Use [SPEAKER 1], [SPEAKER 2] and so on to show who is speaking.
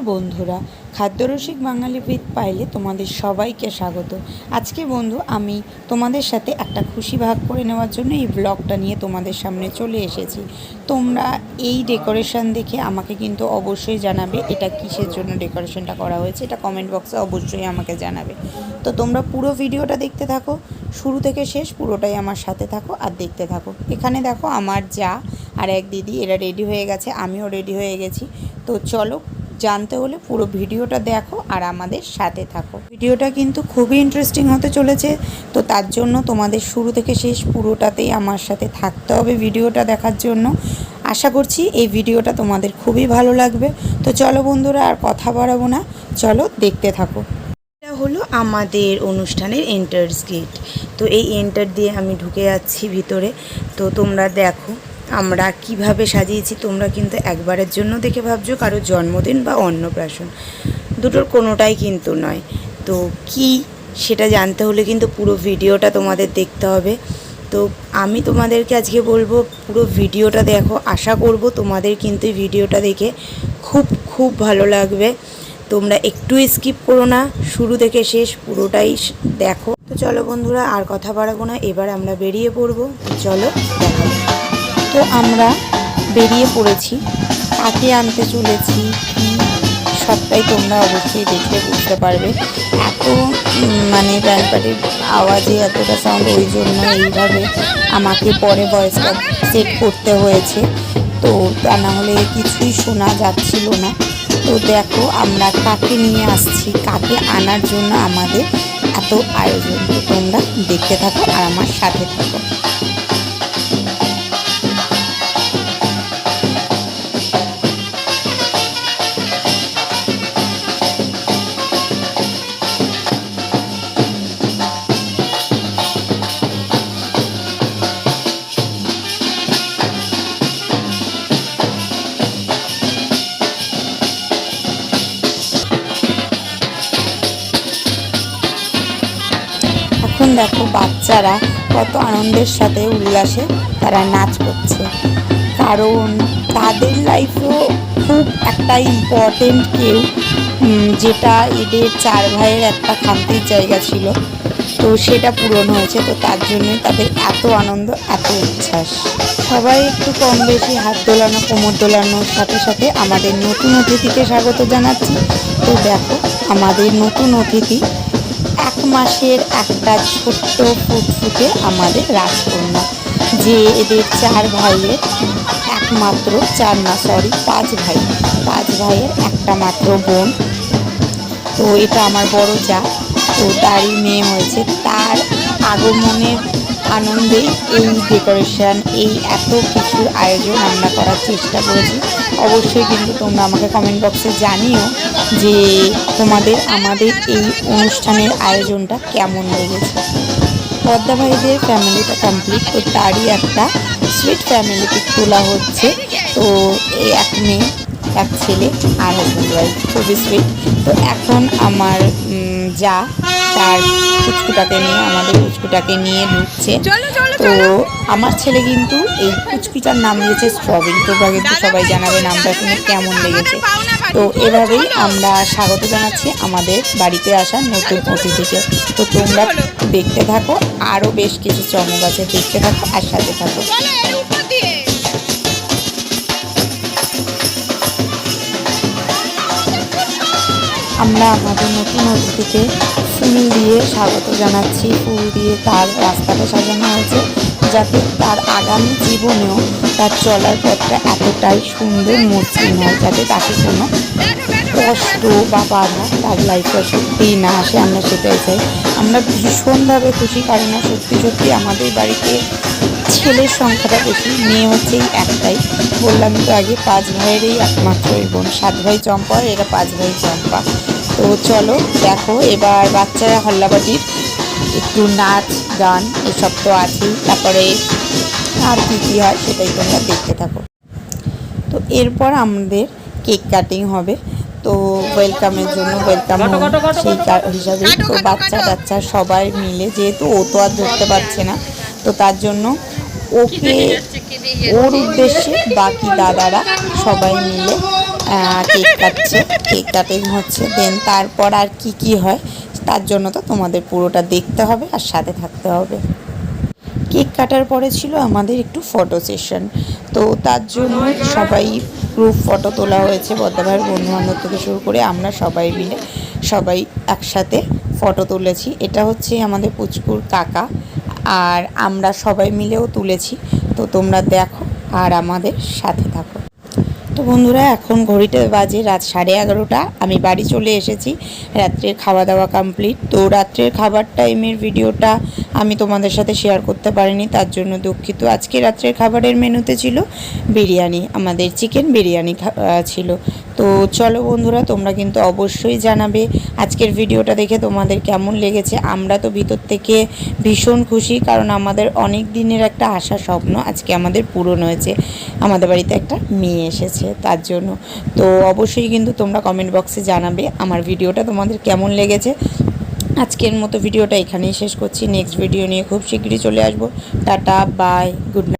[SPEAKER 1] नमस्कार बंधुरा खाद्य रसिक बांगाली विद पायले तुम्हारे सबाइके स्वागत। आज के बंधु आमी तुम्हारे साथे एकटा खुशी भाग करे नेওয়ার জন্য এই ব্লগটা নিয়ে তোমাদের সামনে চলে এসেছি। তোমরা এই ডেকোরেশন দেখে আমাকে কিন্তু অবশ্যই জানাবে এটা কিসের জন্য ডেকোরেশনটা করা হয়েছে, এটা কমেন্ট বক্সে অবশ্যই আমাকে জানাবে। তো তোমরা পুরো ভিডিওটা দেখতে থাকো, শুরু থেকে শেষ পুরোটাই আমার সাথে থাকো আর দেখতে থাকো। এখানে দেখো আমার যা আর এক দিদি এরা রেডি হয়ে গেছে, আমিও রেডি হয়ে গেছি। তো চলো जानते होले पुरो भिडियोटा देखो और आमादेर साथे थाको। भिडियोटा किन्तु खूबई इंटरेस्टिंग होते चलेछे, तो तार जोन्नो तोमादेर शुरू थेके शेष पुरोटातेई आमार साथे थाकते होबे भिडियोटा देखार जोन्नो। आशा करछि এই ভিডিওটা তোমাদের খুবই ভালো লাগবে। তো চলো বন্ধুরা আর কথা বাড়াবো না, চলো দেখতে থাকো। এটা হলো আমাদের অনুষ্ঠানের এন্ট্রান্স গেট। তো এই এন্টার দিয়ে আমি ঢুকে যাচ্ছি ভিতরে। তো তোমরা দেখো আমরা কিভাবে সাজিয়েছি। তোমরা কিন্তু একবারের জন্য দেখে ভাবছো কারো জন্মদিন বা অন্নপ্রাশন, দুটোর কোনোটাই কিন্তু নয়। তো কি সেটা জানতে হলে কিন্তু পুরো ভিডিওটা তোমাদের দেখতে হবে। তো আমি তোমাদেরকে আজকে বলবো পুরো ভিডিওটা দেখো। আশা করব তোমাদের কিন্তু এই ভিডিওটা দেখে খুব খুব ভালো লাগবে। তোমরা একটু স্কিপ করো না, শুরু থেকে শেষ পুরোটাই দেখো। তো চলো বন্ধুরা আর কথা বাড়াবো না, এবার আমরা বেরিয়ে পড়বো। চলো দেখো। তো আমরা বেরিয়ে পড়েছি, কাকে আনতে চলেছি সবটাই তোমরা অবশ্যই দেখলে বুঝতে পারবে। এত মানে ব্যান্ড পার্টির আওয়াজে এতটা সাউন্ড, ওই জন্য এইভাবে আমাকে পরে ভয়েসটা সেট করতে হয়েছে। তো তা না হলে কিছুই শোনা যাচ্ছিল না। তো দেখো আমরা কাকে নিয়ে আসছি, কাকে আনার জন্য আমাদের এত আয়োজন। তো তোমরা দেখতে থাকো আর আমার সাথে থাকো। এখন দেখো বাচ্চারা কত আনন্দের সাথে উল্লাসে তারা নাচ করছে, কারণ তাদের লাইফেও খুব একটা ইম্পর্টেন্ট কেউ, যেটা এদের চার ভাইয়ের একটা খামতির জায়গা ছিল, তো সেটা পূরণ হয়েছে। তো তার জন্যই তাদের এত আনন্দ, এত উচ্ছ্বাস। সবাই একটু কম বেশি হাত দোলানো, কোমর দোলানোর সাথে সাথে আমাদের নতুন অতিথিকে স্বাগত জানাচ্ছি। তো দেখো আমাদের নতুন অতিথি 1 মাসের একটা ছোট্ট ফুটফুটে আমাদের রাজকন্যা, যে এদের 4 ভাইয়ের একমাত্র, 4 না সরি 5 ভাই, 5 ভাইয়ের একটা মাত্র বোন। তো এটা আমার বড় যা, তো তারই মেয়ে হয়েছে। তার আগমনের আনন্দেই এই ডেকোরেশন, এই এত কিছুর আয়োজন আমরা করার চেষ্টা করেছি। অবশ্যই কিন্তু তোমরা আমাকে কমেন্ট বক্সে জানিও যে তোমাদের আমাদের এই অনুষ্ঠানের আয়োজনটা কেমন লেগেছে। পদ্মা ভাইদের ফ্যামিলিটা কমপ্লিট, তো তারই একটা সুইট ফ্যামিলি পিক তোলা হচ্ছে। তো এই 1 মেয়ে 1 ছেলে আর হাজব্যান্ড ওয়াইফ, খুবই সুইট। তো এখন আমার যা তার পুচকুটাকে নিয়ে, আমাদের পুচকুটাকে নিয়ে ঢুকছে। তো আমার ছেলে কিন্তু এই পুচকিটার নাম দিয়েছে স্ট্রবেরি। তোমরা কিন্তু সবাই জানাবে নামটা শুনে কেমন লেগেছে। তো এভাবেই আমরা স্বাগত জানাচ্ছি আমাদের বাড়িতে আসা নতুন অতিথিকে। তো তোমরা দেখতে থাকো, আরও বেশ কিছু চমক আছে, দেখতে থাকো আর সাথে থাকো। আমরা আমাদের নতুন অতিথিকে ফুল দিয়ে স্বাগত জানাচ্ছি। ফুল দিয়ে তার রাস্তাটা সাজানো হয়েছে, যাতে তার আগামী জীবনেও তার চলার পথটা এতটাই সুন্দর মসৃণ হয়, যাতে তাকে কোনো কষ্ট বা বাধা তার লাইফে সত্যিই না আসে। আমরা সেটাই চাই। আমরা ভীষণভাবে খুশি, কারণ সত্যি সত্যি আমাদের বাড়িতে ছেলের সংখ্যাটা বেশি, মেয়ে হচ্ছে এই একটাই। বললাম তো আগে 5 ভাইয়েরই একমাত্র বোন, 7 ভাই চম্পা, এরা 5 ভাই চম্পা। তো চলো দেখো এবার বাচ্চারা হল্লাবাটির একটু নাচ গান এসব তো আছেই, তারপরে আর কী কী হয় সেটাই তোমরা দেখতে থাকো। তো এরপর আমাদের কেক কাটিং হবে। তো ওয়েলকামের জন্য ওয়েলকাম সেই হিসাবে তো বাচ্চা টাচ্চা সবাই মিলে, যেহেতু ও তো আর ধরতে পারছে না, তো তার জন্য ওকে ওর উদ্দেশ্যে বাকি দাদারা সবাই মিলে কেক কাটছে, কেক কাটিং হচ্ছে। দেন তারপর আর কি হয় তার জন্য তো তোমাদের পুরোটা দেখতে হবে আর সাথে থাকতে হবে। কেক কাটার পরে ছিল আমাদের একটু ফটো সেশন। তো তার জন্য সবাই গ্রুপ ফটো তোলা হয়েছে, বদ্দাভাইয়ের বন্ধুবান্ধব থেকে শুরু করে আমরা সবাই মিলে সবাই একসাথে ফটো তুলেছি। এটা হচ্ছে আমাদের পুচকুর কাকা, আর আমরা সবাই মিলেও তুলেছি। তো তোমরা দেখো আর আমাদের সাথে থাকো। তো বন্ধুরা, এখন ঘড়িতে বাজে রাত 11:30। আমি বাড়ি চলে এসেছি, রাত্রের খাওয়া দাওয়া কমপ্লিট। তো রাত্রের খাবার টাইমের ভিডিওটা আমি তোমাদের সাথে শেয়ার করতে পারিনি, তার জন্য দুঃখিত। আজকে রাত্রের খাবারের মেনুতে ছিল বিরিয়ানি, আমাদের চিকেন বিরিয়ানি ছিল। তো চলো বন্ধুরা, তোমরা কিন্তু অবশ্যই জানাবে আজকের ভিডিওটা দেখে তোমাদের কেমন লেগেছে। আমরা তো ভিতর থেকে ভীষণ খুশি, কারণ আমাদের অনেক দিনের একটা আশা স্বপ্ন আজকে আমাদের পূরণ হয়েছে। আমাদের বাড়িতে একটা মেয়ে এসেছে তার জন্য। তো অবশ্যই কিন্তু তোমরা কমেন্ট বক্সে জানাবে আমার ভিডিওটা তোমাদের কেমন লেগেছে। আজকের মতো ভিডিওটা এখানেই শেষ করছি। নেক্সট ভিডিও নিয়ে খুব শীঘ্রই চলে আসবো। Tata, bye, good night.